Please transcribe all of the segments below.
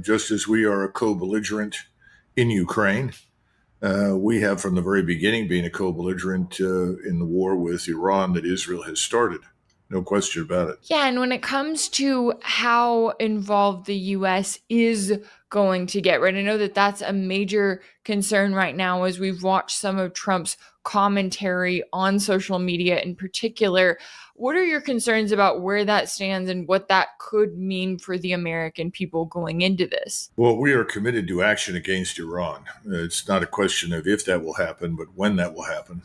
just as we are a co-belligerent in Ukraine. We have from the very beginning been a co-belligerent in the war with Iran that Israel has started. No question about it. Yeah, and when it comes to how involved the US is going to get, right? I know that that's a major concern right now as we've watched some of Trump's commentary on social media in particular. What are your concerns about where that stands and what that could mean for the American people going into this? Well, we are committed to action against Iran. It's not a question of if that will happen, but when that will happen.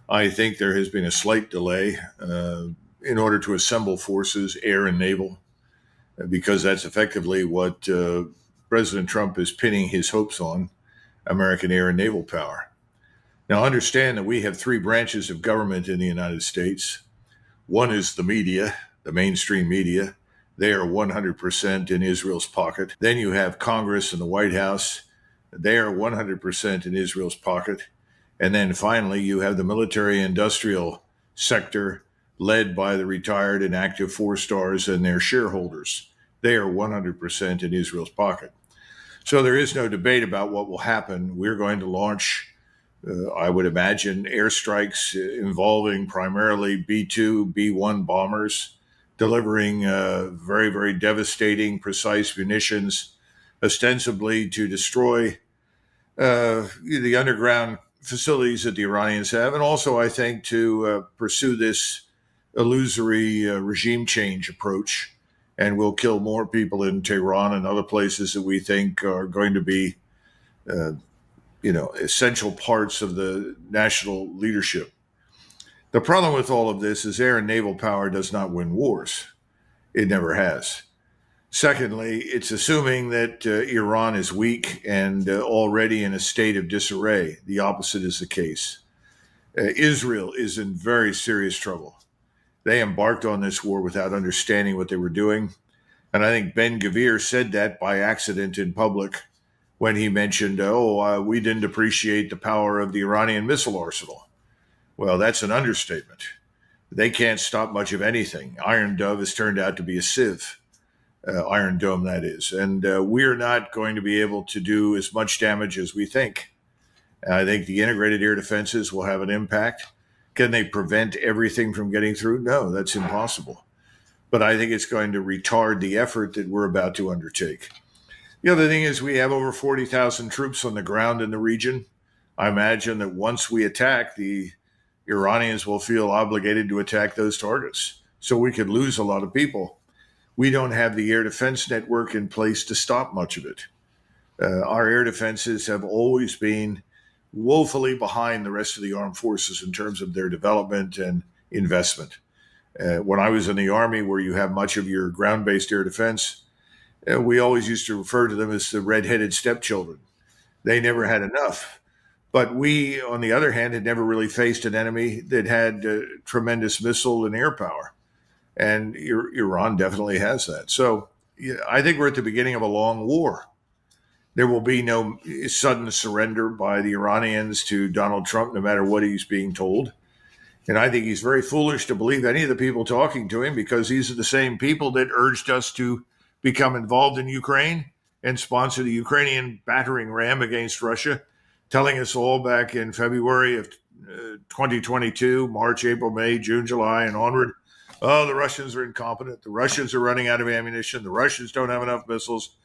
I think there has been a slight delay in order to assemble forces, air and naval, because that's effectively what President Trump is pinning his hopes on: American air and naval power. Now, understand that we have three branches of government in the United States. One is the media, the mainstream media. They are 100% in Israel's pocket. Then you have Congress and the White House. They are 100% in Israel's pocket. And then finally, you have the military industrial sector led by the retired and active four stars and their shareholders. They are 100% in Israel's pocket. So there is no debate about what will happen. We're going to launch, I would imagine, airstrikes involving primarily B-2, B-1 bombers, delivering very, very devastating, precise munitions, ostensibly to destroy the underground facilities that the Iranians have, and also, I think, to pursue this illusory regime change approach. And we'll kill more people in Tehran and other places that we think are going to be, essential parts of the national leadership. The problem with all of this is air and naval power does not win wars. It never has. Secondly, it's assuming that Iran is weak and already in a state of disarray. The opposite is the case. Israel is in very serious trouble. They embarked on this war without understanding what they were doing. And I think Ben-Gvir said that by accident in public when he mentioned, we didn't appreciate the power of the Iranian missile arsenal. Well, that's an understatement. They can't stop much of anything. Iron Dove has turned out to be a sieve. Iron Dome, that is. And we're not going to be able to do as much damage as we think. I think the integrated air defenses will have an impact. Can they prevent everything from getting through? No, that's impossible. But I think it's going to retard the effort that we're about to undertake. The other thing is we have over 40,000 troops on the ground in the region. I imagine that once we attack, the Iranians will feel obligated to attack those targets. So we could lose a lot of people. We don't have the air defense network in place to stop much of it. Our air defenses have always been woefully behind the rest of the armed forces in terms of their development and investment. When I was in the Army, where you have much of your ground-based air defense, we always used to refer to them as the red-headed stepchildren. They never had enough. But we, on the other hand, had never really faced an enemy that had tremendous missile and air power. And Iran definitely has that. So I think we're at the beginning of a long war. There will be no sudden surrender by the Iranians to Donald Trump, no matter what he's being told. And I think he's very foolish to believe any of the people talking to him, because these are the same people that urged us to become involved in Ukraine and sponsor the Ukrainian battering ram against Russia, telling us all back in February of 2022, March, April, May, June, July, and onward, the Russians are incompetent. The Russians are running out of ammunition. The Russians don't have enough missiles.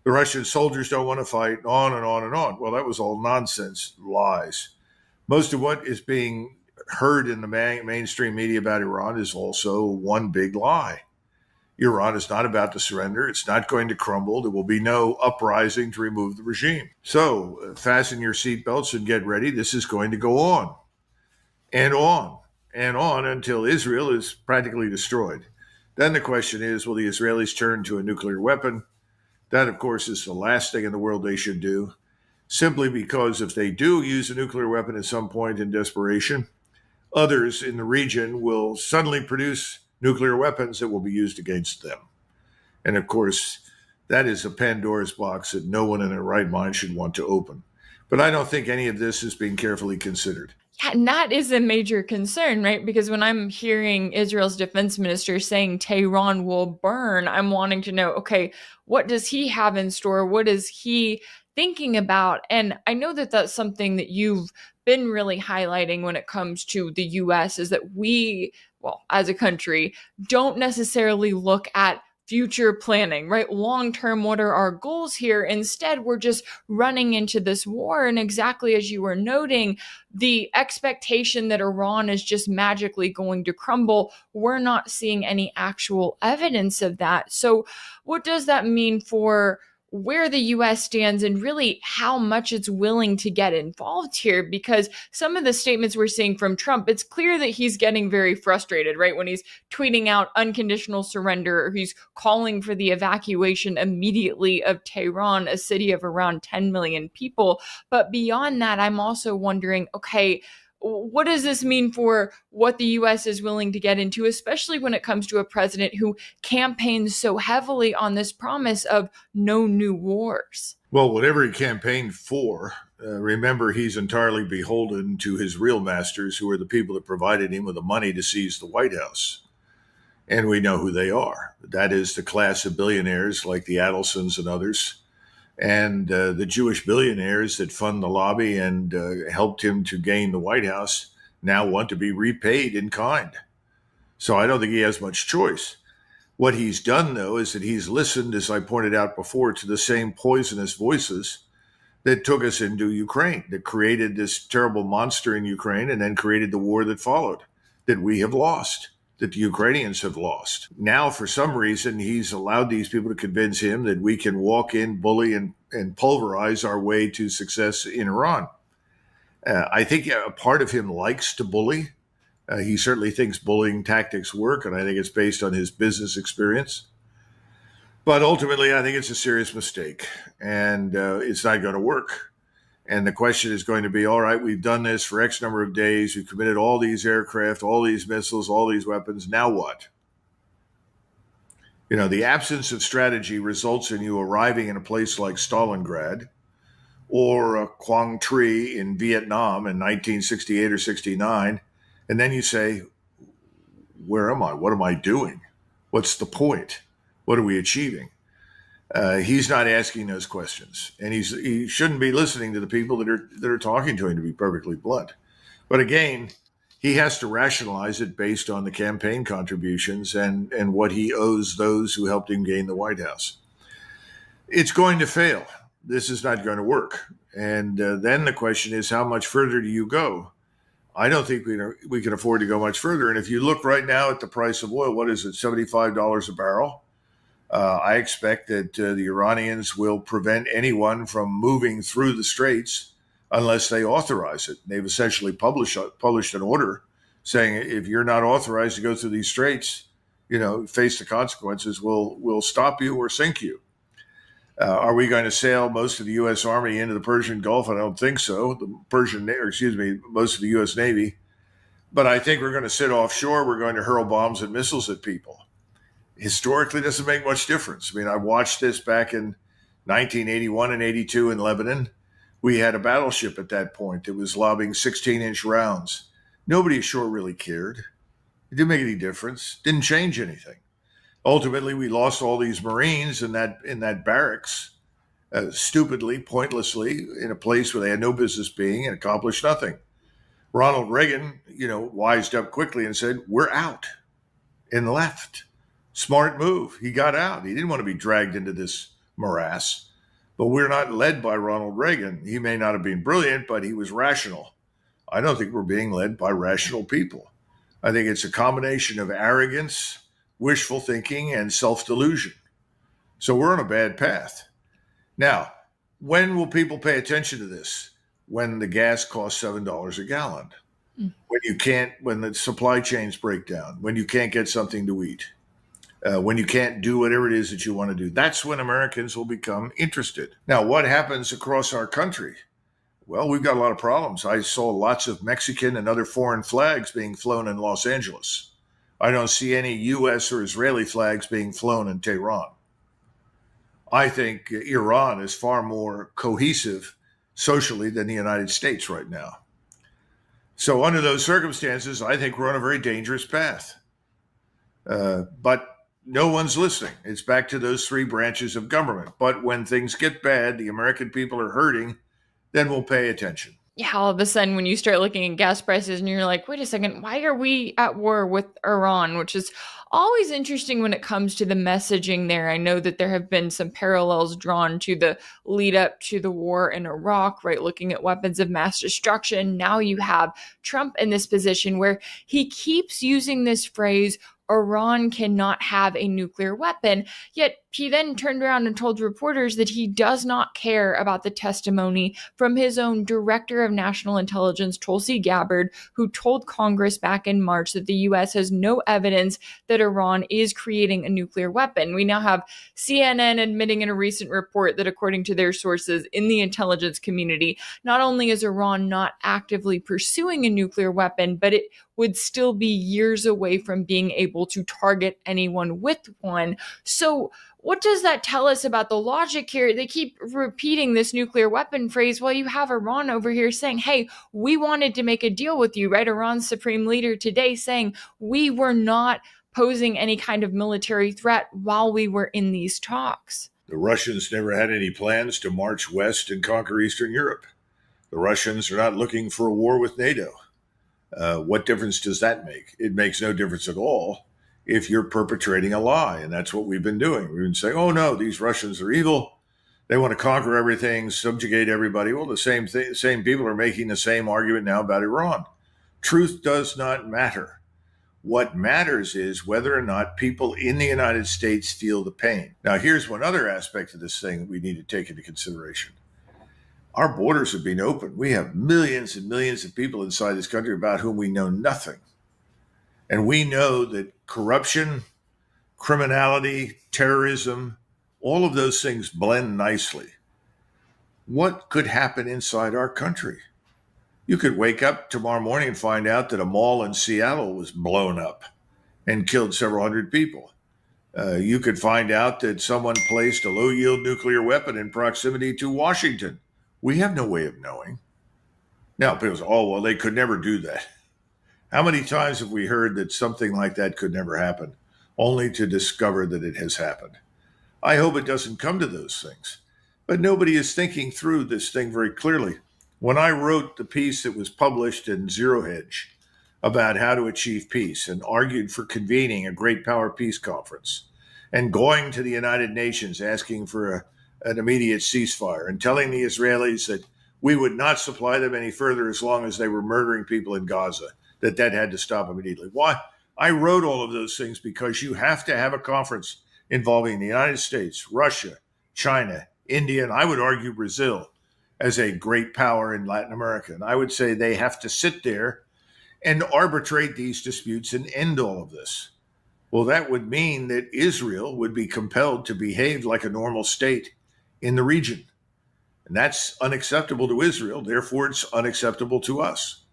The Russian soldiers don't want to fight, on and on and on. Well, that was all nonsense, lies. Most of what is being heard in the mainstream media about Iran is also one big lie. Iran is not about to surrender. It's not going to crumble. There will be no uprising to remove the regime. So fasten your seatbelts and get ready. This is going to go on and on and on until Israel is practically destroyed. Then the question is, will the Israelis turn to a nuclear weapon? That, of course, is the last thing in the world they should do, simply because if they do use a nuclear weapon at some point in desperation, others in the region will suddenly produce nuclear weapons that will be used against them. And of course, that is a Pandora's box that no one in their right mind should want to open. But I don't think any of this is being carefully considered. Yeah, and that is a major concern, right? Because when I'm hearing Israel's defense minister saying Tehran will burn, I'm wanting to know, okay, what does he have in store? What is he thinking about? And I know that that's something that you've been really highlighting when it comes to the US is that we, well, as a country, don't necessarily look at future planning, right? Long term, what are our goals here? Instead, we're just running into this war. And exactly as you were noting, the expectation that Iran is just magically going to crumble, we're not seeing any actual evidence of that. So, what does that mean for where the US stands and really how much it's willing to get involved here? Because some of the statements we're seeing from Trump, it's clear that he's getting very frustrated, right? When he's tweeting out unconditional surrender, or he's calling for the evacuation immediately of Tehran, a city of around 10 million people. But beyond that, I'm also wondering, okay, what does this mean for what the US is willing to get into, especially when it comes to a president who campaigns so heavily on this promise of no new wars? Well, whatever he campaigned for, remember, he's entirely beholden to his real masters, who are the people that provided him with the money to seize the White House. And we know who they are. That is the class of billionaires like the Adelsons and others, and the Jewish billionaires that fund the lobby and helped him to gain the White House now want to be repaid in kind. So I don't think he has much choice. What he's done, though, is that he's listened, as I pointed out before, to the same poisonous voices that took us into Ukraine, that created this terrible monster in Ukraine and then created the war that followed, that we have lost, that the Ukrainians have lost. Now, for some reason, he's allowed these people to convince him that we can walk in, bully, and pulverize our way to success in Iran. I think a part of him likes to bully. He certainly thinks bullying tactics work, and I think it's based on his business experience. But ultimately, I think it's a serious mistake, and it's not going to work. And the question is going to be, all right, we've done this for X number of days. We've committed all these aircraft, all these missiles, all these weapons. Now what? You know, the absence of strategy results in you arriving in a place like Stalingrad or Quang Tri in Vietnam in 1968 or 69. And then you say, where am I? What am I doing? What's the point? What are we achieving? He's not asking those questions, and he shouldn't be listening to the people that are talking to him, to be perfectly blunt. But again, he has to rationalize it based on the campaign contributions and what he owes those who helped him gain the White House. It's going to fail. This is not going to work. And then the question is, how much further do you go? I don't think we can afford to go much further. And if you look right now at the price of oil, what is it, $75 a barrel? I expect that the Iranians will prevent anyone from moving through the straits unless they authorize it. They've essentially published an order saying if you're not authorized to go through these straits, face the consequences. We'll stop you or sink you. Are we going to sail most of the U.S. Army into the Persian Gulf? I don't think so. Most of the U.S. Navy. But I think we're going to sit offshore. We're going to hurl bombs and missiles at people. Historically, it doesn't make much difference. I mean, I watched this back in 1981 and 82 in Lebanon. We had a battleship at that point that was lobbing 16-inch rounds. Nobody ashore really cared. It didn't make any difference. Didn't change anything. Ultimately, we lost all these Marines in that barracks, stupidly, pointlessly, in a place where they had no business being, and accomplished nothing. Ronald Reagan, wised up quickly and said, "We're out," and left. Smart move. He got out. He didn't want to be dragged into this morass. But we're not led by Ronald Reagan. He may not have been brilliant, but he was rational. I don't think we're being led by rational people. I think it's a combination of arrogance, wishful thinking, and self-delusion. So we're on a bad path. Now, when will people pay attention to this? When the gas costs $7 a gallon. When the supply chains break down, when you can't get something to eat. When you can't do whatever it is that you want to do. That's when Americans will become interested. Now, what happens across our country? Well, we've got a lot of problems. I saw lots of Mexican and other foreign flags being flown in Los Angeles. I don't see any U.S. or Israeli flags being flown in Tehran. I think Iran is far more cohesive socially than the United States right now. So under those circumstances, I think we're on a very dangerous path. But no one's listening. It's back to those three branches of government. But when things get bad, the American people are hurting, then we'll pay attention. Yeah, all of a sudden when you start looking at gas prices and you're like, wait a second, why are we at war with Iran? Which is always interesting when it comes to the messaging there. I know that there have been some parallels drawn to the lead up to the war in Iraq, right? Looking at weapons of mass destruction. Now you have Trump in this position where he keeps using this phrase, Iran cannot have a nuclear weapon. Yet he then turned around and told reporters that he does not care about the testimony from his own director of national intelligence, Tulsi Gabbard, who told Congress back in March that the U.S. has no evidence that Iran is creating a nuclear weapon. We now have CNN admitting in a recent report that, according to their sources in the intelligence community, not only is Iran not actively pursuing a nuclear weapon, but it would still be years away from being able to target anyone with one. So what does that tell us about the logic here? They keep repeating this nuclear weapon phrase while you have Iran over here saying, hey, we wanted to make a deal with you, right? Iran's supreme leader today saying we were not posing any kind of military threat while we were in these talks. The Russians never had any plans to march west and conquer Eastern Europe. The Russians are not looking for a war with NATO. What difference does that make? It makes no difference at all if you're perpetrating a lie. And that's what we've been doing. We've been saying, oh, no, these Russians are evil. They want to conquer everything, subjugate everybody. Well, the same people are making the same argument now about Iran. Truth does not matter. What matters is whether or not people in the United States feel the pain. Now, here's one other aspect of this thing that we need to take into consideration. Our borders have been opened. We have millions and millions of people inside this country about whom we know nothing. And we know that corruption, criminality, terrorism, all of those things blend nicely. What could happen inside our country? You could wake up tomorrow morning and find out that a mall in Seattle was blown up and killed several hundred people. You could find out that someone placed a low-yield nuclear weapon in proximity to Washington. We have no way of knowing. Now, people say, oh, well, they could never do that. How many times have we heard that something like that could never happen, only to discover that it has happened? I hope it doesn't come to those things. But nobody is thinking through this thing very clearly. When I wrote the piece that was published in Zero Hedge about how to achieve peace and argued for convening a great power peace conference and going to the United Nations asking for an immediate ceasefire and telling the Israelis that we would not supply them any further as long as they were murdering people in Gaza, that had to stop immediately. Why? I wrote all of those things because you have to have a conference involving the United States, Russia, China, India, and I would argue Brazil as a great power in Latin America. And I would say they have to sit there and arbitrate these disputes and end all of this. Well, that would mean that Israel would be compelled to behave like a normal state in the region. And that's unacceptable to Israel. Therefore, it's unacceptable to us.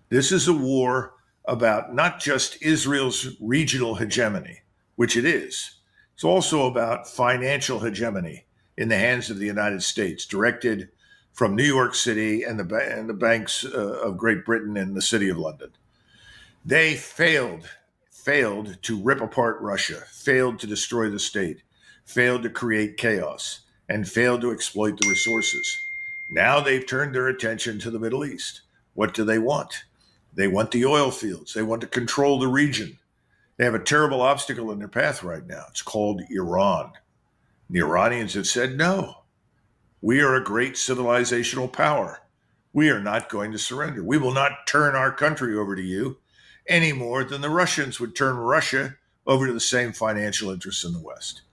This is a war about not just Israel's regional hegemony, which it is. It's also about financial hegemony in the hands of the United States, directed from New York City and the banks of Great Britain and the City of London. They failed to rip apart Russia, failed to destroy the state, failed to create chaos, and failed to exploit the resources. Now they've turned their attention to the Middle East. What do they want? They want the oil fields. They want to control the region. They have a terrible obstacle in their path right now. It's called Iran. The Iranians have said, no, we are a great civilizational power. We are not going to surrender. We will not turn our country over to you any more than the Russians would turn Russia over to the same financial interests in the West.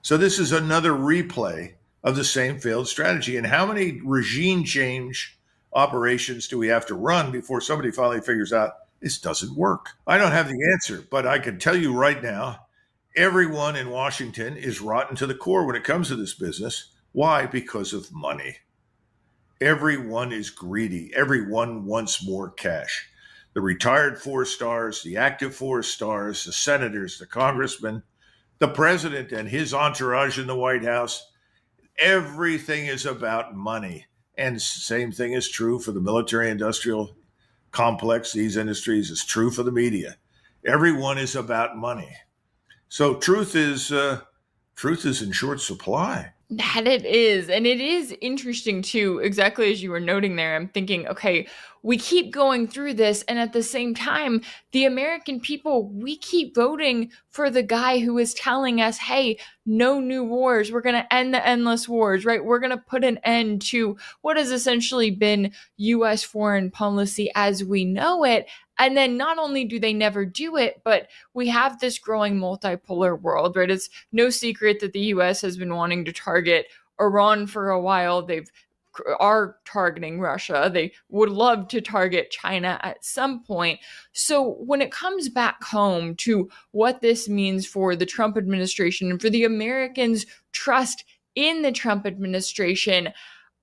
So this is another replay of the same failed strategy. And how many regime change operations do we have to run before somebody finally figures out this doesn't work? I don't have the answer, but I can tell you right now, everyone in Washington is rotten to the core when it comes to this business. Why? Because of money. Everyone is greedy. Everyone wants more cash. The retired 4 stars, the active 4 stars, the senators, the congressmen, the president and his entourage in the White House, everything is about money. And same thing is true for the military industrial complex these industries is true for the media. Everyone is about money. So truth is in short supply. That it is. And it is interesting too, exactly as you were noting there. I'm thinking, okay, we keep going through this. And at the same time, the American people, we keep voting for the guy who is telling us, hey, no new wars. We're going to end the endless wars, right? We're going to put an end to what has essentially been US foreign policy as we know it. And then not only do they never do it, but we have this growing multipolar world, right? It's no secret that the US has been wanting to target Iran for a while. They've are targeting Russia. They would love to target China at some point. So when it comes back home to what this means for the Trump administration and for the Americans' trust in the Trump administration,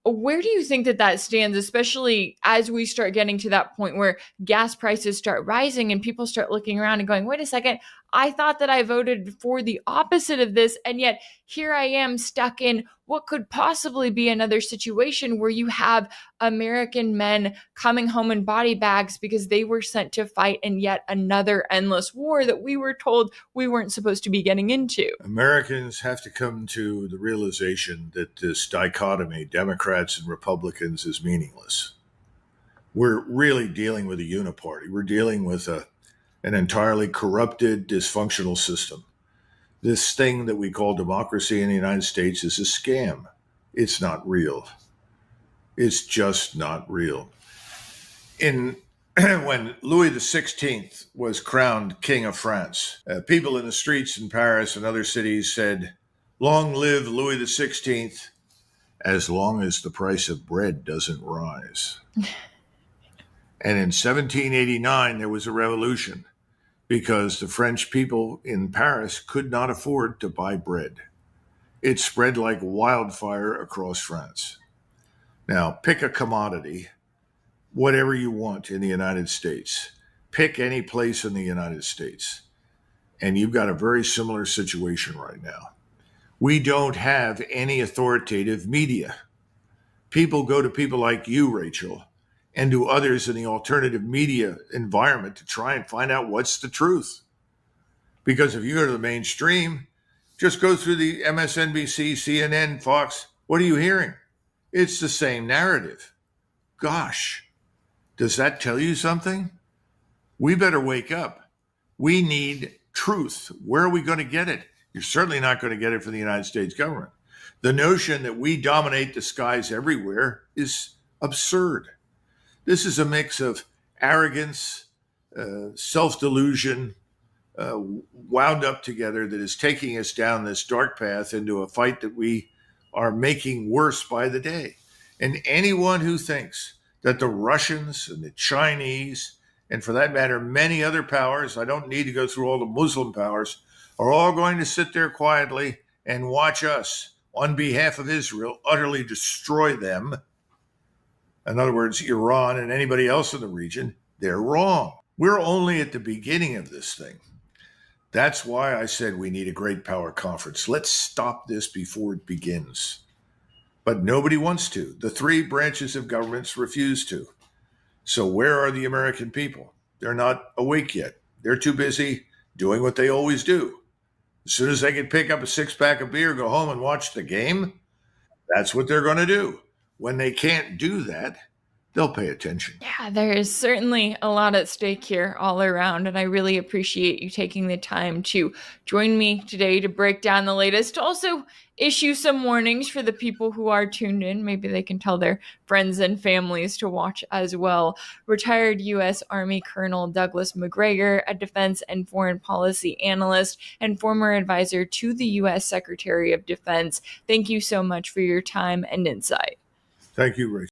where do you think that that stands, especially as we start getting to that point where gas prices start rising and people start looking around and going, wait a second, I thought that I voted for the opposite of this. And yet here I am stuck in what could possibly be another situation where you have American men coming home in body bags because they were sent to fight in yet another endless war that we were told we weren't supposed to be getting into. Americans have to come to the realization that this dichotomy, Democrats and Republicans, is meaningless. We're really dealing with a uniparty. We're dealing with an entirely corrupted, dysfunctional system. This thing that we call democracy in the United States is a scam. It's not real. It's just not real. When Louis XVI was crowned King of France, people in the streets in Paris and other cities said, "Long live Louis XVI, as long as the price of bread doesn't rise." And in 1789, there was a revolution because the French people in Paris could not afford to buy bread. It spread like wildfire across France. Now, pick a commodity, whatever you want in the United States. Pick any place in the United States. And you've got a very similar situation right now. We don't have any authoritative media. People go to people like you, Rachel, and to others in the alternative media environment to try and find out what's the truth. Because if you go to the mainstream, just go through the MSNBC, CNN, Fox, what are you hearing? It's the same narrative. Gosh, does that tell you something? We better wake up. We need truth. Where are we going to get it? You're certainly not going to get it from the United States government. The notion that we dominate the skies everywhere is absurd. This is a mix of arrogance, self-delusion, wound up together that is taking us down this dark path into a fight that we are making worse by the day. And anyone who thinks that the Russians and the Chinese, and for that matter, many other powers, I don't need to go through all the Muslim powers, are all going to sit there quietly and watch us, on behalf of Israel, utterly destroy them. In other words, Iran and anybody else in the region, they're wrong. We're only at the beginning of this thing. That's why I said we need a great power conference. Let's stop this before it begins. But nobody wants to. The three branches of governments refuse to. So where are the American people? They're not awake yet. They're too busy doing what they always do. As soon as they can pick up a six-pack of beer, go home and watch the game, that's what they're going to do. When they can't do that, they'll pay attention. Yeah, there is certainly a lot at stake here all around, and I really appreciate you taking the time to join me today to break down the latest, to also issue some warnings for the people who are tuned in. Maybe they can tell their friends and families to watch as well. Retired U.S. Army Colonel Douglas Macgregor, a defense and foreign policy analyst and former advisor to the U.S. Secretary of Defense. Thank you so much for your time and insight. Thank you, Rachel.